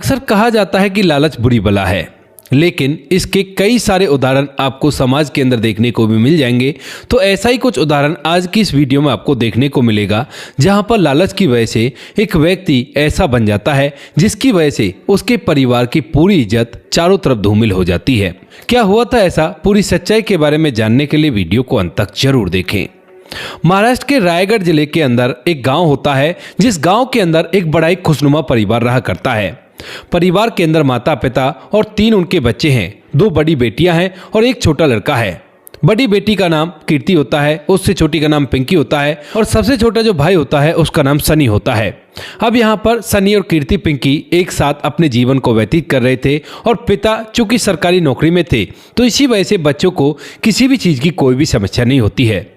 अक्सर कहा जाता है कि लालच बुरी बला है, लेकिन इसके कई सारे उदाहरण आपको समाज के अंदर देखने को भी मिल जाएंगे। तो ऐसा ही कुछ उदाहरण आज की इस वीडियो में आपको देखने को मिलेगा, जहां पर लालच की वजह से एक व्यक्ति ऐसा बन जाता है जिसकी वजह से उसके परिवार की पूरी इज्जत चारों तरफ धूमिल हो जाती है। क्या हुआ था ऐसा, पूरी सच्चाई के बारे में जानने के लिए वीडियो को अंत तक जरूर देखें। महाराष्ट्र के रायगढ़ जिले के अंदर एक गांव होता है, जिस गांव के अंदर एक बड़ा ही खुशनुमा परिवार रहा करता है। परिवार के अंदर माता पिता और 3 उनके बच्चे हैं। 2 बड़ी बेटियां हैं और एक छोटा लड़का है। बड़ी बेटी का नाम कीर्ति होता है, उससे छोटी का नाम पिंकी होता है और सबसे छोटा जो भाई होता है उसका नाम सनी होता है। अब यहाँ पर सनी और कीर्ति पिंकी एक साथ अपने जीवन को व्यतीत कर रहे थे और पिता चूंकि सरकारी नौकरी में थे, तो इसी वजह से बच्चों को किसी भी चीज़ की कोई भी समस्या नहीं होती है।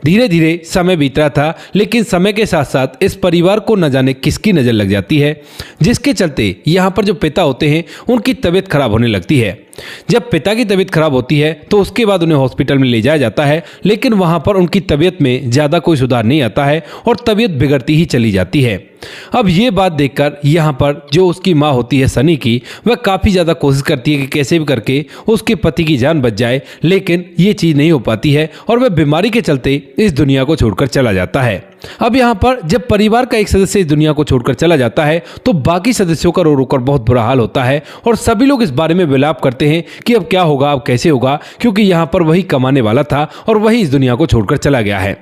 धीरे धीरे समय बीत रहा था, लेकिन समय के साथ साथ इस परिवार को न जाने किसकी नज़र लग जाती है, जिसके चलते यहाँ पर जो पिता होते हैं उनकी तबीयत खराब होने लगती है। जब पिता की तबीयत खराब होती है तो उसके बाद उन्हें हॉस्पिटल में ले जाया जाता है, लेकिन वहाँ पर उनकी तबीयत में ज़्यादा कोई सुधार नहीं आता है और तबीयत बिगड़ती ही चली जाती है। अब ये बात देखकर यहाँ पर जो उसकी माँ होती है सनी की, वह काफ़ी ज़्यादा कोशिश करती है कि कैसे भी करके उसके पति की जान बच जाए, लेकिन ये चीज़ नहीं हो पाती है और वह बीमारी के चलते इस दुनिया को छोड़कर चला जाता है। अब यहाँ पर जब परिवार का एक सदस्य इस दुनिया को छोड़कर चला जाता है तो बाकी सदस्यों का रो रो कर बहुत बुरा हाल होता है और सभी लोग इस बारे में विलाप करते हैं कि अब क्या होगा, अब कैसे होगा, क्योंकि यहाँ पर वही कमाने वाला था और वही इस दुनिया को छोड़कर चला गया है।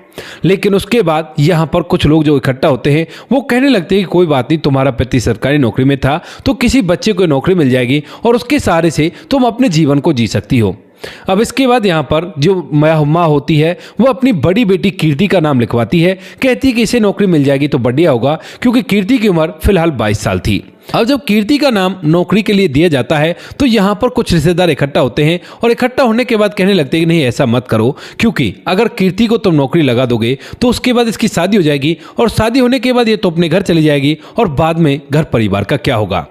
लेकिन उसके बाद यहाँ पर कुछ लोग जो इकट्ठा होते हैं वो कहने लगते हैं कि कोई बात नहीं, तुम्हारा पति सरकारी नौकरी में था तो किसी बच्चे को नौकरी मिल जाएगी और उसके सहारे से तुम अपने जीवन को जी सकती हो। अब इसके बाद यहाँ पर जो माँ होती है वो अपनी बड़ी बेटी कीर्ति का नाम लिखवाती है, कहती है कि इसे नौकरी मिल जाएगी तो बढ़िया होगा, क्योंकि कीर्ति की उम्र फिलहाल 22 साल थी। अब जब कीर्ति का नाम नौकरी के लिए दिया जाता है तो यहाँ पर कुछ रिश्तेदार इकट्ठा होते हैं और इकट्ठा होने के बाद कहने लगते हैं कि नहीं, ऐसा मत करो, क्योंकि अगर कीर्ति को तुम नौकरी लगा दोगे तो उसके बाद इसकी शादी हो जाएगी और शादी होने के बाद ये तो अपने घर चली जाएगी और बाद में घर परिवार का क्या होगा।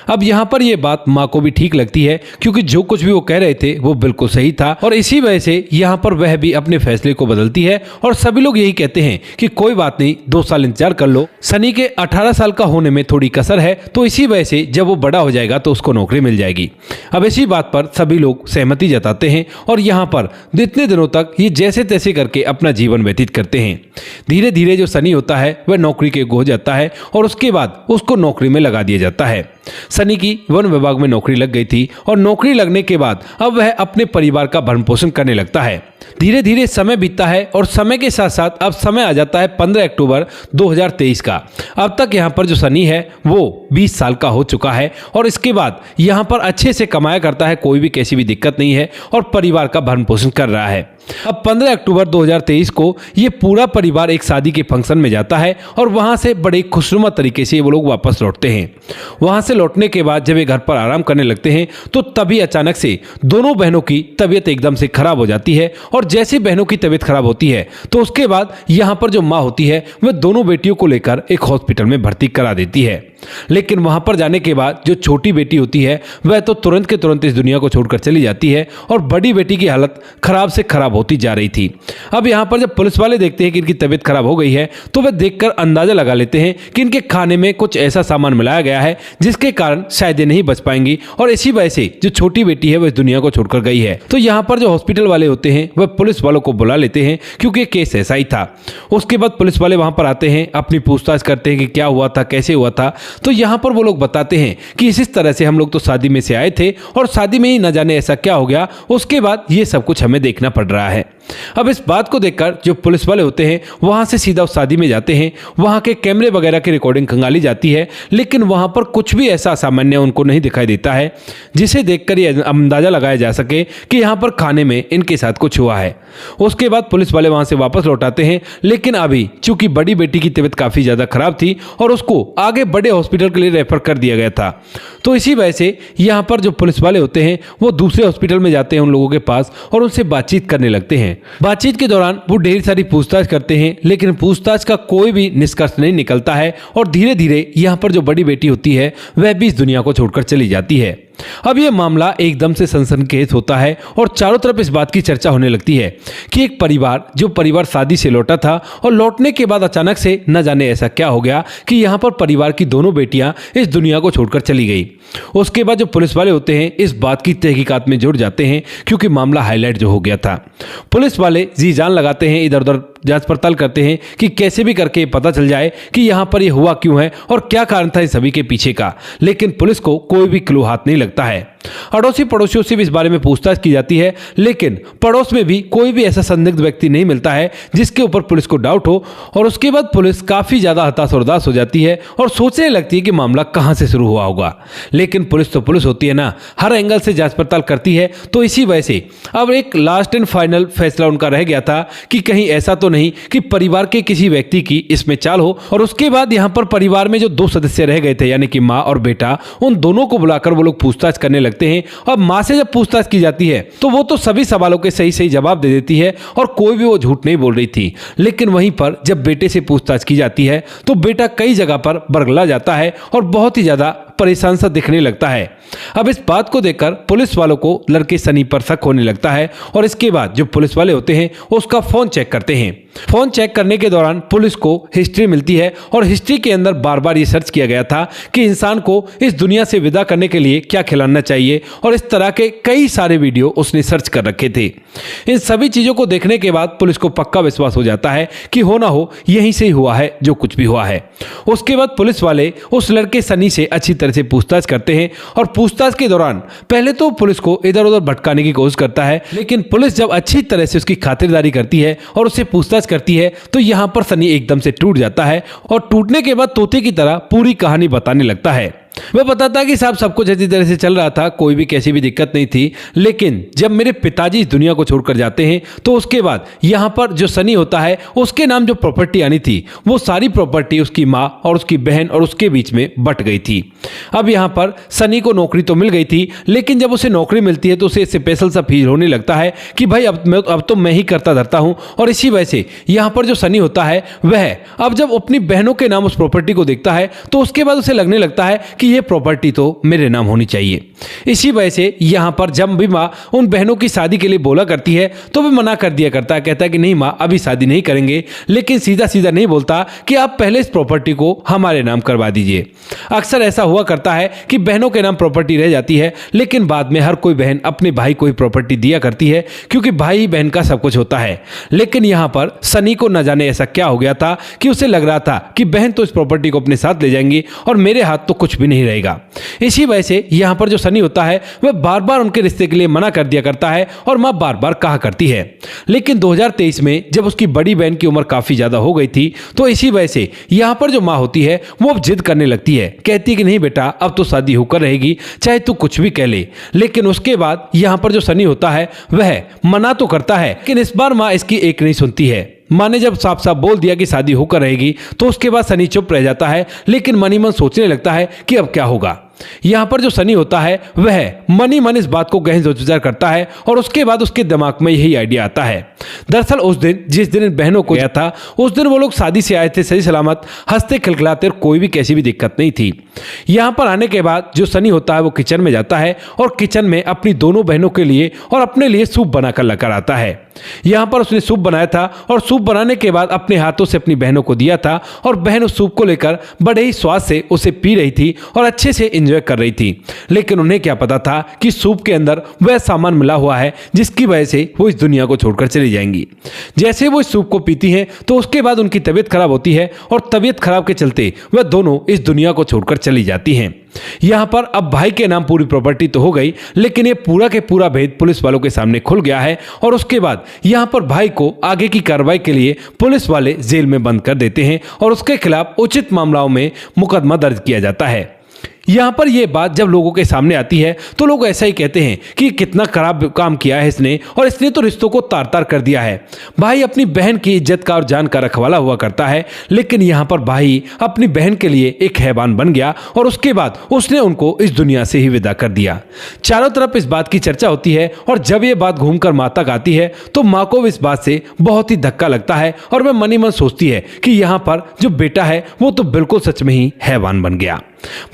अब यहाँ पर यह बात माँ को भी ठीक लगती है, क्योंकि जो कुछ भी वो कह रहे थे वो बिल्कुल सही था और इसी वजह से यहाँ पर वह भी अपने फैसले को बदलती है और सभी लोग यही कहते हैं कि कोई बात नहीं, 2 साल इंतजार कर लो। सनी के 18 साल का होने में थोड़ी कसर है, तो इसी वजह से जब वो बड़ा हो जाएगा तो उसको नौकरी मिल जाएगी। अब इसी बात पर सभी लोग सहमति जताते हैं और यहाँ पर इतने दिनों तक ये जैसे तैसे करके अपना जीवन व्यतीत करते हैं। धीरे धीरे जो सनी होता है वह नौकरी के हो जाता है और उसके बाद उसको नौकरी में लगा दिया जाता है। सनी की वन विभाग में नौकरी लग गई थी और नौकरी लगने के बाद अब वह अपने परिवार का भरण पोषण करने लगता है। धीरे धीरे समय बीतता है और समय के साथ साथ अब समय आ जाता है 15 अक्टूबर 2023 का। अब तक यहाँ पर जो सनी है वो 20 साल का हो चुका है और इसके बाद यहाँ पर अच्छे से कमाया करता है, कोई भी कैसी भी दिक्कत नहीं है और परिवार का भरण पोषण कर रहा है। अब 15 अक्टूबर 2023 को ये पूरा परिवार एक शादी के फंक्शन में जाता है और वहाँ से बड़े खुशनुमा तरीके से वो लोग वापस लौटते हैं। वहाँ से लौटने के बाद जब ये घर पर आराम करने लगते हैं तो तभी अचानक से दोनों बहनों की तबीयत एकदम से खराब हो जाती है और जैसे बहनों की तबीयत खराब होती है तो उसके बाद यहाँ पर जो माँ होती है वह दोनों बेटियों को लेकर एक हॉस्पिटल में भर्ती करा देती है। लेकिन वहां पर जाने के बाद जो छोटी बेटी होती है वह तो तुरंत के तुरंत इस दुनिया को छोड़कर चली जाती है और बड़ी बेटी की हालत खराब से खराब होती जा रही थी। अब यहाँ पर जब पुलिस वाले देखते हैं कि इनकी तबीयत खराब हो गई है तो वह देखकर अंदाजा लगा लेते हैं कि इनके खाने में कुछ ऐसा सामान मिलाया गया है जिसके कारण शायद ये नहीं बच पाएंगी और इसी वजह से जो छोटी बेटी है वह इस दुनिया को छोड़कर गई है। तो यहाँ पर जो हॉस्पिटल वाले होते हैं वह पुलिस वालों को बुला लेते हैं, क्योंकि केस ऐसा ही था। उसके बाद पुलिस वाले वहां पर आते हैं, अपनी पूछताछ करते हैं कि क्या हुआ था, कैसे हुआ था। तो यहाँ पर वो लोग बताते हैं कि इस तरह से हम लोग तो शादी में से आए थे और शादी में ही न जाने ऐसा क्या हो गया, उसके बाद ये सब कुछ हमें देखना पड़ रहा है। अब इस बात को देखकर जो पुलिस वाले होते हैं वहां से सीधा उस शादी में जाते हैं। वहां के कैमरे वगैरह की रिकॉर्डिंग खंगाली जाती है, लेकिन वहां पर कुछ भी ऐसा सामान्य उनको नहीं दिखाई देता है जिसे देखकर ये अंदाजा लगाया जा सके कि यहाँ पर खाने में इनके साथ कुछ हुआ है। उसके बाद पुलिस वाले वहां से वापस लौट आते हैं, लेकिन अभी चूंकि बड़ी बेटी की तबीयत काफी ज्यादा खराब थी और उसको आगे बड़े हॉस्पिटल के लिए रेफर कर दिया गया था, तो इसी वजह से यहाँ पर जो पुलिस वाले होते हैं वो दूसरे हॉस्पिटल में जाते हैं उन लोगों के पास और उनसे बातचीत करने लगते हैं। बातचीत के दौरान वो ढेर सारी पूछताछ करते हैं, लेकिन पूछताछ का कोई भी निष्कर्ष नहीं निकलता है और धीरे धीरे यहाँ पर जो बड़ी बेटी होती है वह भी इस दुनिया को छोड़कर चली जाती है। अब यह मामला एकदम से सनसनीखेज होता है और चारों तरफ इस बात की चर्चा होने लगती है कि एक परिवार शादी से लौटा था और लौटने के बाद अचानक से न जाने ऐसा क्या हो गया कि यहाँ पर परिवार की दोनों बेटियां इस दुनिया को छोड़कर चली गई। उसके बाद जो पुलिस वाले होते हैं इस बात की तहकीकात में जुड़ जाते हैं क्योंकि मामला हाईलाइट जो हो गया था। पुलिस वाले जी जान लगाते हैं, इधर उधर जांच पड़ताल करते हैं कि कैसे भी करके पता चल जाए कि यहाँ पर ये हुआ क्यों है और क्या कारण था इस सभी के पीछे का, लेकिन पुलिस को कोई भी क्लू हाथ नहीं लगता है। अड़ोसी पड़ोसियों से भी इस बारे में पूछताछ की जाती है, लेकिन पड़ोस में भी कोई भी ऐसा संदिग्ध व्यक्ति नहीं मिलता है जिसके ऊपर पुलिस को डाउट हो। और उसके बाद पुलिस काफी ज्यादा हताश और उदास हो जाती है और सोचने लगती है कि मामला कहां से शुरू हुआ होगा। लेकिन पुलिस तो पुलिस होती है ना, हर एंगल से जांच पड़ताल करती है, तो इसी वजह से अब एक लास्ट एंड फाइनल फैसला उनका रह गया था कि कहीं ऐसा तो नहीं कि परिवार के किसी व्यक्ति की इसमें चाल हो। और उसके बाद यहाँ पर परिवार में जो दो सदस्य रह गए थे यानी कि माँ और बेटा, उन दोनों को बुलाकर वो लोग पूछताछ करने लगते हैं। और माँ से जब पूछताछ की जाती है तो वो तो सभी सवालों के सही सही जवाब दे देती है और कोई भी वो झूठ नहीं बोल रही थी। लेकिन वहीं पर जब बेटे से पूछताछ की जाती है तो बेटा कई जगह पर बरगला जाता है और बहुत ही ज्यादा परेशान सा दिखने लगता है। अब इस बात को देखकर पुलिस वालों को लड़के सनी पर शक होने लगता है और इसके बाद जो पुलिस वाले होते हैं उसका फोन चेक करते हैं। फोन चेक करने के दौरान पुलिस को हिस्ट्री मिलती है और हिस्ट्री के अंदर बार बार ये सर्च किया गया था कि इंसान को इस दुनिया से विदा करने के लिए क्या खिलाना चाहिए और इस तरह के कई सारे वीडियो उसने सर्च कर रखे थे। इन सभी चीजों को देखने के बाद पुलिस को पक्का विश्वास हो जाता है कि हो ना हो यहीं से ही हुआ है जो कुछ भी हुआ है। उसके बाद पुलिस वाले उस लड़के सनी से अच्छी तरह से पूछताछ करते हैं और पूछताछ के दौरान पहले तो पुलिस को इधर उधर भटकाने की कोशिश करता है, लेकिन पुलिस जब अच्छी तरह से उसकी खातिरदारी करती है और उससे पूछताछ करती है तो यहाँ पर सनी एकदम से टूट जाता है और टूटने के बाद तोते की तरह पूरी कहानी बताने लगता है। वह बताता है कि साहब सब कुछ अच्छी तरह से चल रहा था, कोई भी कैसी भी दिक्कत नहीं थी, लेकिन जब मेरे पिताजी इस दुनिया को छोड़कर जाते हैं तो उसके बाद यहाँ पर जो सनी होता है उसके नाम जो प्रॉपर्टी आनी थी वो सारी प्रॉपर्टी उसकी माँ और उसकी बहन और उसके बीच में बट गई थी। अब यहाँ पर सनी को नौकरी तो मिल गई थी, लेकिन जब उसे नौकरी मिलती है तो उसे स्पेशल सा फील होने लगता है कि भाई अब तो मैं ही करता धरता हूँ। और इसी वजह से यहाँ पर जो सनी होता है वह अब जब अपनी बहनों के नाम उस प्रॉपर्टी को देखता है तो उसके बाद उसे लगने लगता है कि ये प्रॉपर्टी तो मेरे नाम होनी चाहिए। इसी वजह से यहाँ पर जब भी माँ उन बहनों की शादी के लिए बोला करती है तो भी मना कर दिया करता है, कहता है कि नहीं माँ अभी शादी नहीं करेंगे, लेकिन सीधा सीधा नहीं बोलता कि आप पहले इस प्रॉपर्टी को हमारे नाम करवा दीजिए। अक्सर ऐसा हुआ करता है कि बहनों के नाम प्रॉपर्टी रह जाती है, लेकिन बाद में हर कोई बहन अपने भाई को ही प्रॉपर्टी दिया करती है क्योंकि भाई बहन का सब कुछ होता है। लेकिन यहाँ पर सनी को न जाने ऐसा क्या हो गया था कि उसे लग रहा था कि बहन तो इस प्रॉपर्टी को अपने साथ ले जाएंगी और मेरे हाथ तो कुछ भी नहीं रहेगा। इसी वजह से यहाँ पर जो सनी होता है वह बार बार उनके रिश्ते के लिए मना कर दिया करता है और माँ बार बार कहा करती है। लेकिन 2023 में जब उसकी बड़ी बहन की उम्र काफी ज्यादा हो गई थी तो इसी वजह से यहाँ पर जो माँ होती है वो अब जिद करने लगती है, कहती है कि नहीं बेटा अब तो शादी होकर रहेगी चाहे तू कुछ भी कह ले। लेकिन उसके बाद यहाँ पर जो सनी होता है वह मना तो करता है, लेकिन इस बार माँ इसकी एक नहीं सुनती है। माँ ने जब साफ साफ बोल दिया कि शादी होकर रहेगी तो उसके बाद सनी चुप रह जाता है, लेकिन मनी मन सोचने लगता है कि अब क्या होगा। यहाँ पर जो सनी होता है वह मनी मन इस बात को गहन सोच विचार करता है और उसके बाद उसके दिमाग में यही आइडिया आता है। दरअसल उस दिन जिस दिन इन बहनों को गया था उस दिन वो लोग शादी से आए थे सही सलामत, हंसते खिलखिलाते और कोई भी कैसी भी दिक्कत नहीं थी। यहाँ पर आने के बाद जो सनी होता है वो किचन में जाता है और किचन में अपनी दोनों बहनों के लिए और अपने लिए सूप बनाकर लेकर आता है। यहाँ पर उसने सूप बनाया था और सूप बनाने के बाद अपने हाथों से अपनी बहनों को दिया था और बहन उस सूप को लेकर बड़े ही स्वाद से उसे पी रही थी और अच्छे से एंजॉय कर रही थी। लेकिन उन्हें क्या पता था कि सूप के अंदर वह सामान मिला हुआ है जिसकी वजह से वो इस दुनिया को छोड़कर चली जाएंगी। जैसे वो इस सूप को पीती हैं तो उसके बाद उनकी तबीयत खराब होती है और तबीयत खराब के चलते वह दोनों इस दुनिया को छोड़कर चली जाती हैं। यहाँ पर अब भाई के नाम पूरी प्रॉपर्टी तो हो गई, लेकिन ये पूरा के पूरा भेद पुलिस वालों के सामने खुल गया है और उसके बाद यहाँ पर भाई को आगे की कार्रवाई के लिए पुलिस वाले जेल में बंद कर देते हैं और उसके खिलाफ उचित मामलों में मुकदमा दर्ज किया जाता है। यहाँ पर यह बात जब लोगों के सामने आती है तो लोग ऐसा ही कहते हैं कि कितना खराब काम किया है इसने और इसने तो रिश्तों को तार तार कर दिया है। भाई अपनी बहन की इज्जत का और जान का रखवाला हुआ करता है, लेकिन यहाँ पर भाई अपनी बहन के लिए एक हैवान बन गया और उसके बाद उसने उनको इस दुनिया से ही विदा कर दिया। चारों तरफ इस बात की चर्चा होती है और जब ये बात घूमकर माँ तक आती है तो माँ को इस बात से बहुत ही धक्का लगता है और वह मनी मन सोचती है कि यहाँ पर जो बेटा है वो तो बिल्कुल सच में ही हैवान बन गया।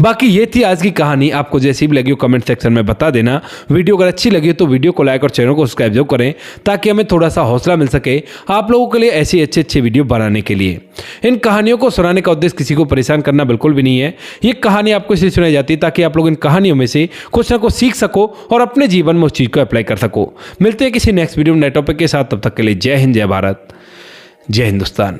बाकी ये थी आज की कहानी। आपको जैसी भी लगी हो कमेंट सेक्शन में बता देना। वीडियो अगर अच्छी लगी तो वीडियो को लाइक और चैनल को सब्सक्राइब जरूर करें ताकि हमें थोड़ा सा हौसला मिल सके आप लोगों के लिए ऐसी अच्छे वीडियो बनाने के लिए। इन कहानियों को सुनाने का उद्देश्य किसी को परेशान करना बिल्कुल भी नहीं है। ये कहानी आपको इसलिए सुनाई जाती है ताकि आप लोग इन कहानियों में से कुछ ना कुछ सीख सको और अपने जीवन में उस चीज़ को अप्लाई कर सको। मिलते हैं किसी नेक्स्ट वीडियो में नए टॉपिक के साथ। तब तक के लिए जय हिंद, जय भारत, जय हिंदुस्तान।